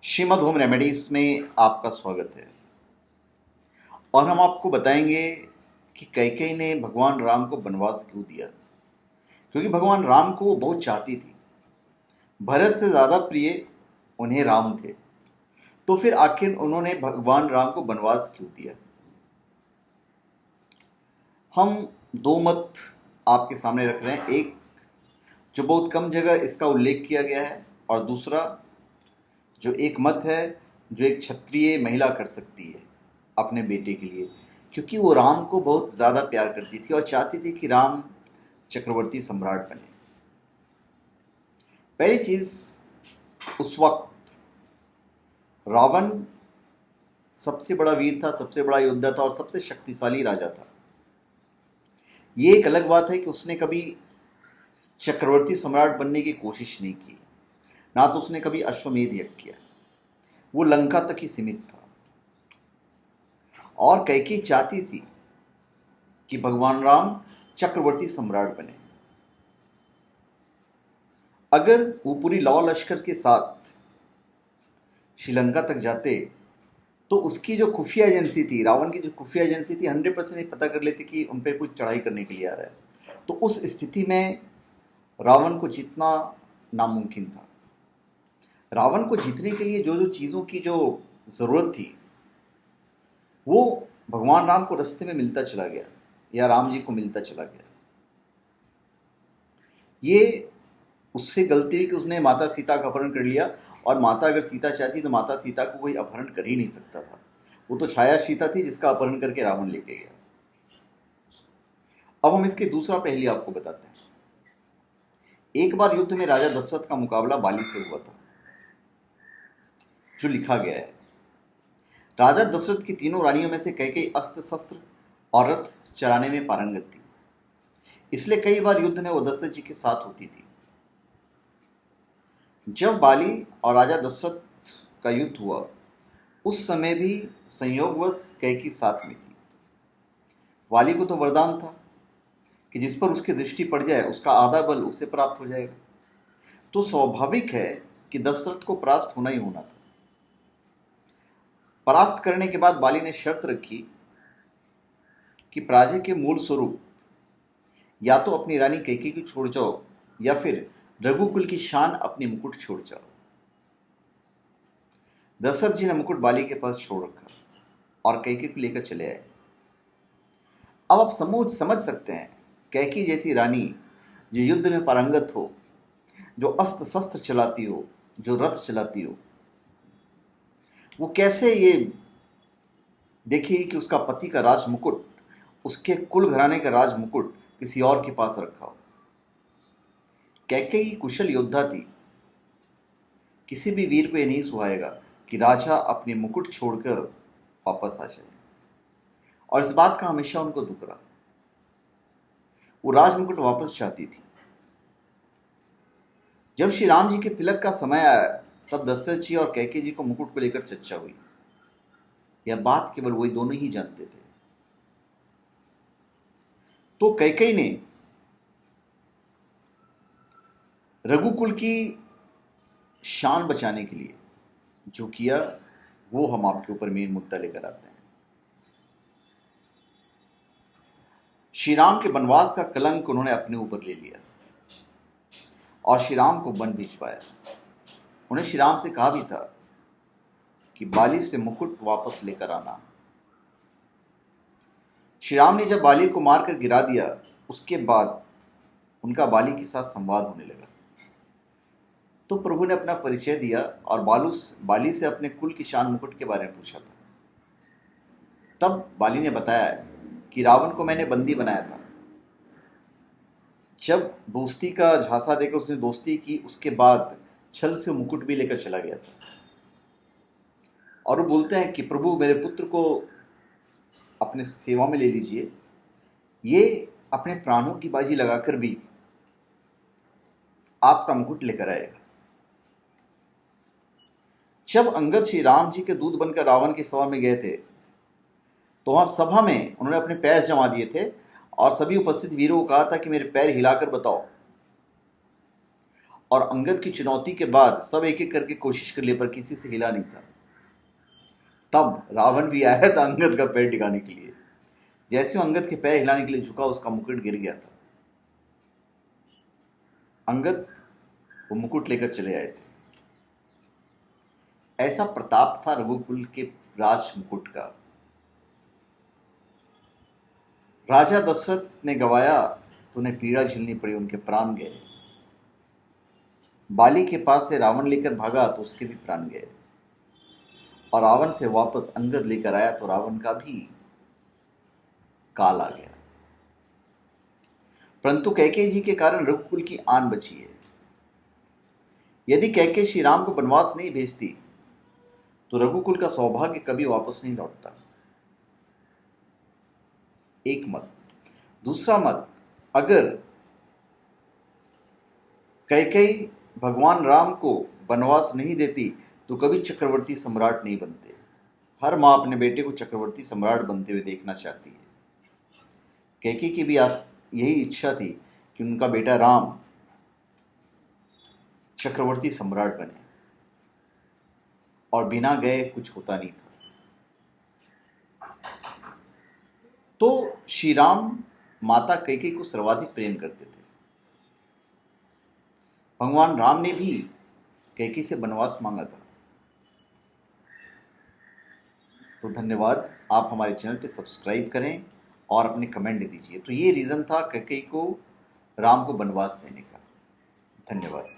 Shrimad home remedies में आपका स्वागत है। और हम आपको बताएंगे कि कैकेयी ने भगवान राम को वनवास क्यों दिया। क्योंकि भगवान राम को वो बहुत चाहती थी। भरत से ज़्यादा प्रिय उन्हें राम थे। तो फिर आखिर उन्होंने भगवान राम को वनवास क्यों दिया। हम दो मत आपके सामने रख रहे हैं। एक जो बहुत कम जगह इसका उल्लेख किया गया है, और दूसरा जो एक मत है जो एक क्षत्रिय महिला कर सकती है अपने बेटे के लिए, क्योंकि वो राम को बहुत ज़्यादा प्यार करती थी और चाहती थी कि राम चक्रवर्ती सम्राट बने। पहली चीज़, उस वक्त रावण सबसे बड़ा वीर था, सबसे बड़ा योद्धा था और सबसे शक्तिशाली राजा था। ये एक अलग बात है कि उसने कभी चक्रवर्ती सम्राट बनने की कोशिश नहीं की, ना तो उसने कभी अश्वमेध यज्ञ किया। वो लंका तक ही सीमित था। और कैकेयी चाहती थी कि भगवान राम चक्रवर्ती सम्राट बने। अगर वो पूरी लौ लश्कर के साथ श्रीलंका तक जाते तो उसकी जो खुफिया एजेंसी थी, रावण की जो खुफिया एजेंसी थी, 100% पता कर लेती कि उन पर कुछ चढ़ाई करने के लिए आ रहा है। तो उस स्थिति में रावण को जीतना नामुमकिन था। रावण को जीतने के लिए जो जो चीज़ों की जो ज़रूरत थी वो भगवान राम को रास्ते में मिलता चला गया, या राम जी को मिलता चला गया। ये उससे गलती हुई कि उसने माता सीता का अपहरण कर लिया। और माता अगर सीता चाहती तो माता सीता को कोई अपहरण कर ही नहीं सकता था। वो तो छाया सीता थी जिसका अपहरण करके रावण लेके गया। अब हम इसके दूसरा पहलू आपको बताते हैं। एक बार युद्ध में राजा दशरथ का मुकाबला बाली से हुआ था, जो लिखा गया है। राजा दशरथ की तीनों रानियों में से कैकेयी अस्त्र शस्त्र और रथ चलाने में पारंगत थी, इसलिए कई बार युद्ध में वो दशरथ जी के साथ होती थी। जब बाली और राजा दशरथ का युद्ध हुआ उस समय भी संयोगवश कैकेयी साथ में थी। वाली को तो वरदान था कि जिस पर उसकी दृष्टि पड़ जाए उसका आधा बल उसे प्राप्त हो जाएगा। तो स्वाभाविक है कि दशरथ को परास्त होना ही होना था। परास्त करने के बाद बाली ने शर्त रखी कि पराजय के मूल स्वरूप या तो अपनी रानी कैकेयी को छोड़ जाओ, या फिर रघुकुल की शान अपनी मुकुट छोड़ जाओ। दशरथ जी ने मुकुट बाली के पास छोड़ रखा और कैकेयी को लेकर चले आए। अब आप समझ सकते हैं, कैकेयी जैसी रानी जो युद्ध में पारंगत हो, जो अस्त्र शस्त्र चलाती हो, जो रथ चलाती हो, वो कैसे ये देखिए कि उसका पति का राज मुकुट, उसके कुल घराने का राज मुकुट किसी और के पास रखा हो। कैकेयी कुशल योद्धा थी। किसी भी वीर को यह नहीं सुहाएगा कि राजा अपने मुकुट छोड़कर वापस आ जाए, और इस बात का हमेशा उनको दुख रहा। वो राज मुकुट वापस चाहती थी। जब श्री राम जी के तिलक का समय आया तब दशरथ जी और कैकेयी जी को मुकुट को लेकर चर्चा हुई। यह बात केवल वही दोनों ही जानते थे। तो कैकेयी ने रघुकुल की शान बचाने के लिए जो किया वो हम आपके ऊपर मेन मुद्दा लेकर आते हैं। श्री राम के वनवास का कलंक उन्होंने अपने ऊपर ले लिया और श्री राम को वन भिजवाया। उन्हें श्री राम से कहा भी था कि बाली से मुकुट वापस लेकर आना। श्री राम ने जब बाली को मारकर गिरा दिया, उसके बाद उनका बाली के साथ संवाद होने लगा। तो प्रभु ने अपना परिचय दिया और बाली से अपने कुल की शान मुकुट के बारे में पूछा था। तब बाली ने बताया कि रावण को मैंने बंदी बनाया था। जब दोस्ती का झांसा देकर उसने दोस्ती की, उसके बाद छल से मुकुट भी लेकर चला गया था। और वो बोलते हैं कि प्रभु मेरे पुत्र को अपने सेवा में ले लीजिए, ये अपने प्राणों की बाजी लगाकर भी आपका मुकुट लेकर आएगा। जब अंगद श्री राम जी के दूत बनकर रावण की सभा में गए थे तो वहां सभा में उन्होंने अपने पैर जमा दिए थे और सभी उपस्थित वीरों को कहा था कि मेरे पैर हिलाकर बताओ। और अंगद की चुनौती के बाद सब एक एक करके कोशिश कर लिए, पर किसी से हिला नहीं था। तब रावण भी आया था अंगद का पैर टिकाने के लिए। जैसे वो अंगद के पैर हिलाने के लिए झुका, उसका मुकुट गिर गया था। अंगद वो मुकुट लेकर चले आए थे। ऐसा प्रताप था रघुकुल के राज मुकुट का। राजा दशरथ ने गवाया तो उन्हें पीड़ा झेलनी पड़ी, उनके प्राण गए। बाली के पास से रावण लेकर भागा तो उसके भी प्राण गए, और रावण से वापस अंगद लेकर आया तो रावण का भी काल आ गया। परंतु कैकेयी जी के कारण रघुकुल की आन बची है। यदि कैकेयी श्री राम को वनवास नहीं भेजती तो रघुकुल का सौभाग्य कभी वापस नहीं लौटता। एक मत। दूसरा मत, अगर कैकेयी भगवान राम को वनवास नहीं देती तो कभी चक्रवर्ती सम्राट नहीं बनते। हर मां अपने बेटे को चक्रवर्ती सम्राट बनते हुए देखना चाहती है। कैकेयी की भी यही इच्छा थी कि उनका बेटा राम चक्रवर्ती सम्राट बने, और बिना गए कुछ होता नहीं था। तो श्री राम माता कैकेयी को सर्वाधिक प्रेम करते थे। भगवान राम ने भी कैकेयी से वनवास मांगा था। तो धन्यवाद, आप हमारे चैनल पे सब्सक्राइब करें और अपने कमेंट दीजिए। तो ये रीज़न था कैकेयी को राम को वनवास देने का। धन्यवाद।